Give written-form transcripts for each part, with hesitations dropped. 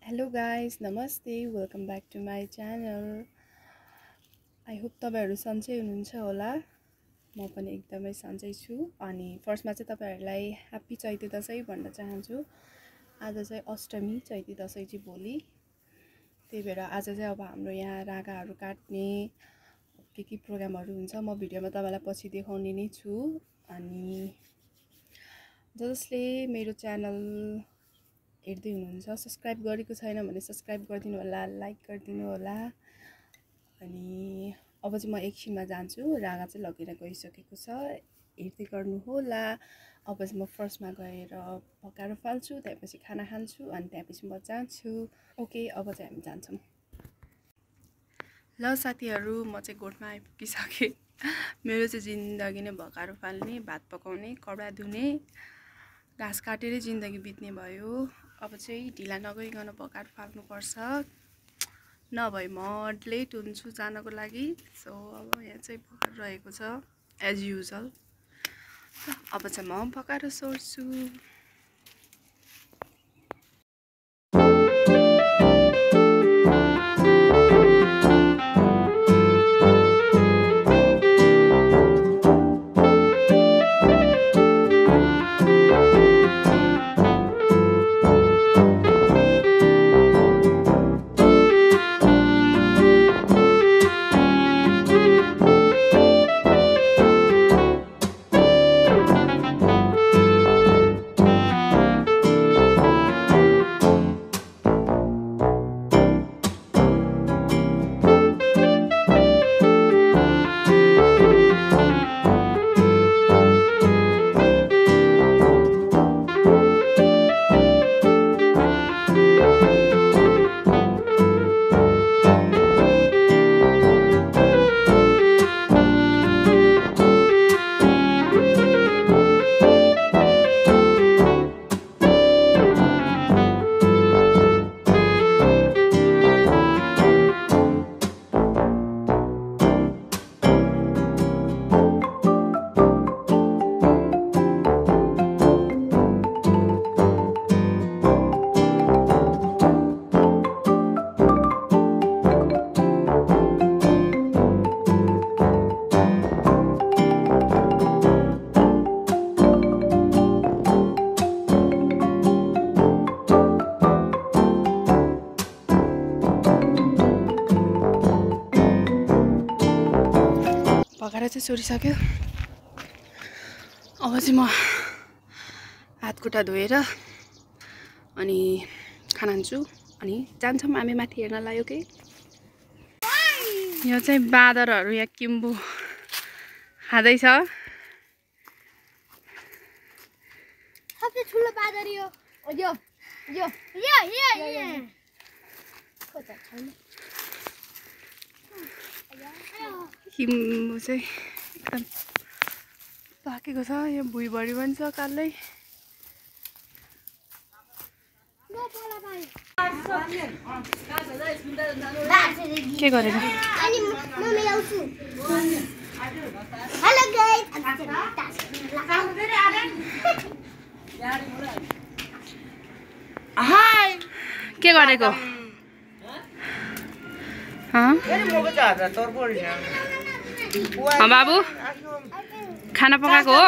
Hello guys नमस्ते welcome back to my channel. I hope तपाईहरु सन्चै हुनुहुन्छ होला। म पनि एकदमै सन्चै छु। अनि फर्स्टमा चाहिँ तपाईहरुलाई ह्यापी चैते दशैं भन्न चाहन्छु। आज चाहिँ अष्टमी चैते दशैं चाहिँ भोलि, त्यही भएर आज चाहिँ अब हाम्रो यहाँ रागाहरु काट्ने के प्रोग्रामहरु हुन्छ। म भिडियोमा तपाईलाई पछि देखाउने नै छु। अनि जसले मेरो च्यानल हेर्दै हुनुहुन्छ सब्स्क्राइब गरेको छैन भने सब्स्क्राइब गरिदिनु होला, लाइक गरिदिनु होला। अनि अब चाहिँ म एकछिनमा जान्छु, रागा चाहिँ लगेर गइसकेको छ, हेर्दै गर्नु होला। अब चाहिँ म फर्स्टमा गएर पकाएर फाल्छु, त्यसपछि खाना खान्छु अनि त्यसपछि म जान्छु। ओके अब चाहिँ हामी जान्छौँ। ल साथीहरु म चाहिँ गोठमा आइपुगिसके। मेरो चाहिँ जिन्दगी नै भकारो फाल्ने, भात पकाउने, कपडा धुने, घाँस काटेरै जिन्दगी बित्ने भयो। अब चाहिँ ढिला नगइकन भकारो फाल्नु पर्छ, नभए म लेट हुन्छु जानको लागि। सो अब यहाँ चाहिँ भकारो रहेको छ एज युजुअल। अब चाहिँ म भकारो सोर्छु। भकारो चाहिँ सोरिसक्यो। अब चाहिँ म हात खुट्टा धोएर अनि खाना खान्छु अनि जान्छौँ हामी माथि हेर्नलाई। ओके यहाँ चाहिँ बाँदरहरू यहाँ किम्बु खाँदैछ। सबसे ठुलो बाँदर यो यो यो यो यो किम्बु चाहिँ एकदम पाकेको छ। यहाँ भुइँभरि पनि छ कालै। के गरेर के गरेको बाबु खाना पकाएको हो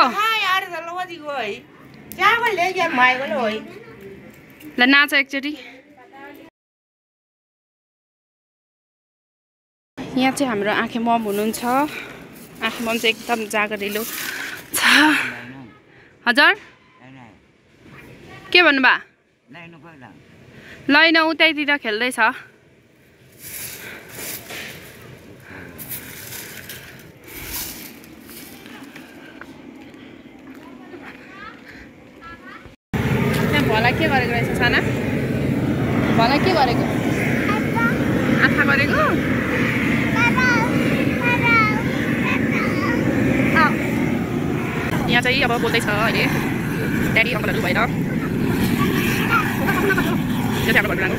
ल नाच एकचोटि। यहाँ चाहिँ हाम्रो आँखे मम हुनुहुन्छ। आँखे मम चाहिँ एकदम जागरिलो छ। हजुर के भन्नुभयो? लैन उतैतिर खेल्दैछ। भला के गरेको रहेछ साना? भला के गरेको? आँखा गरेको? यहाँ चाहिँ अब बोल्दैछ अहिले ड्याडी अङ्कलहरू भएर। यो चाहिँ हाम्रो घरको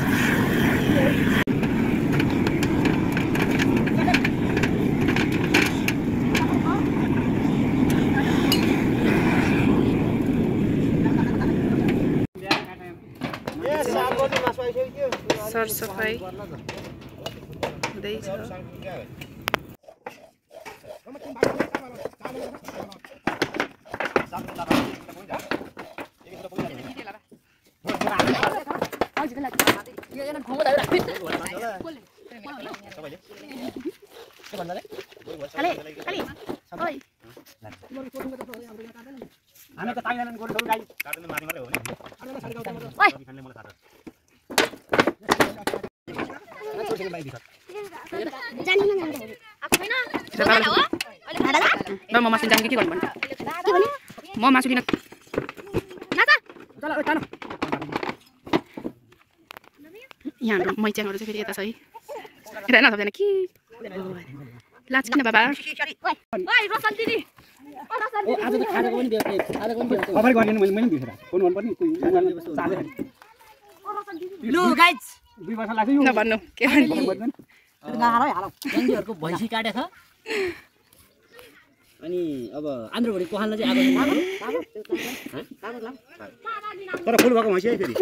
सरसफाइ हुँदैछ। हामी त ताइलान गोल गोल गाई काट्नु माथि मात्रै हो नि ओइ खानले मलाई थाहा छ जान्नु न आफै न हो अहिले खाडा ल म मासु जान्छु के गर्नु भन्छ के भन्नु म मासु लिन नाता चल ओइ तानो यहाँ हाम्रो मैच्याङहरु चाहिँ फेरि यता छ है हेर न सबजना के लाज किन बाबा ओइ रोशन दिदी ओ आज त खाडाको पनि दियो खाडाको पनि दियो खबर गर्ने मैले बिर्सेर फोन गर्नु पर्ने चाले लु गाइज 2 वर्ष लाग्छ यो नभन्नु के भन्नु गाह्रै हालौ जङ्गीहरुको भैँसी काटेछ अनि अब आन्द्रभरि कोहानलाई चाहिँ आगो तर फुल भएको भैँसी है फेरि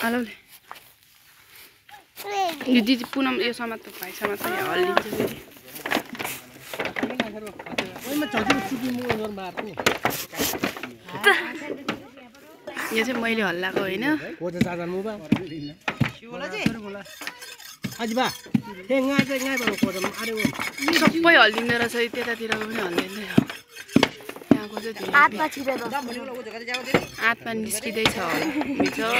आलोले यो दिदी पुनम यो समात त भाइ समात पनि हल्लिन्छ फेरि यो चाहिँ मैले हल्लाएको होइन सबै हल्लिँदो रहेछ त्यतातिरको पनि हल्लिँदै हो यहाँको चाहिँ आत्मा छिरेर आत्मा निस्किँदैछ बिचरा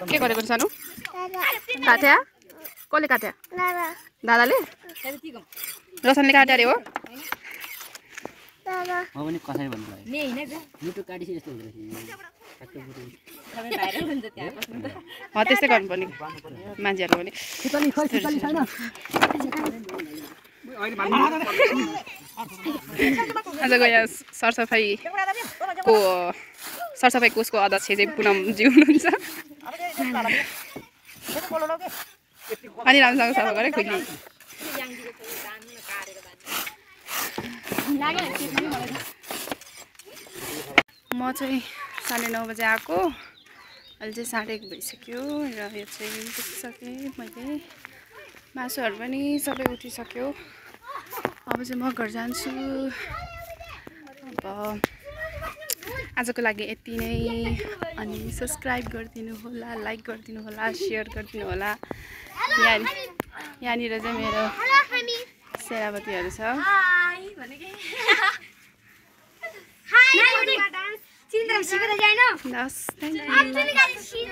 के गरेको सानो काट्या कसले काट्या दादाले रोशनले काट्या अरे हो म पनि कसै भन्नु लाग्यो मुटु काटिसि जस्तो हुँदैछ त्यस्तै गर्नुपर्ने मान्छेहरू पनि आजको यहाँ सरसफाइ कोषको अध्यक्ष चाहिँ पुनमजी हुनुहुन्छ अनि राम्रोसँग सफा गरेँ खुली म चाहिँ 9:30 बजे आएको अहिले चाहिँ 1:30 भइसक्यो र यो चाहिँ पुगिसकेँ मैले मासुहरू पनि सबै उठिसक्यो अब चाहिँ म घर जान्छु अब आजको लागि यति नै अनि सब्सक्राइब गरिदिनु होला लाइक गरिदिनु होला शेयर गरिदिनु होला यहाँनिर चाहिँ मेरो सेनापतिहरू छ हाई चिन्द्र सिकेर जाइन थ्याङ्क यू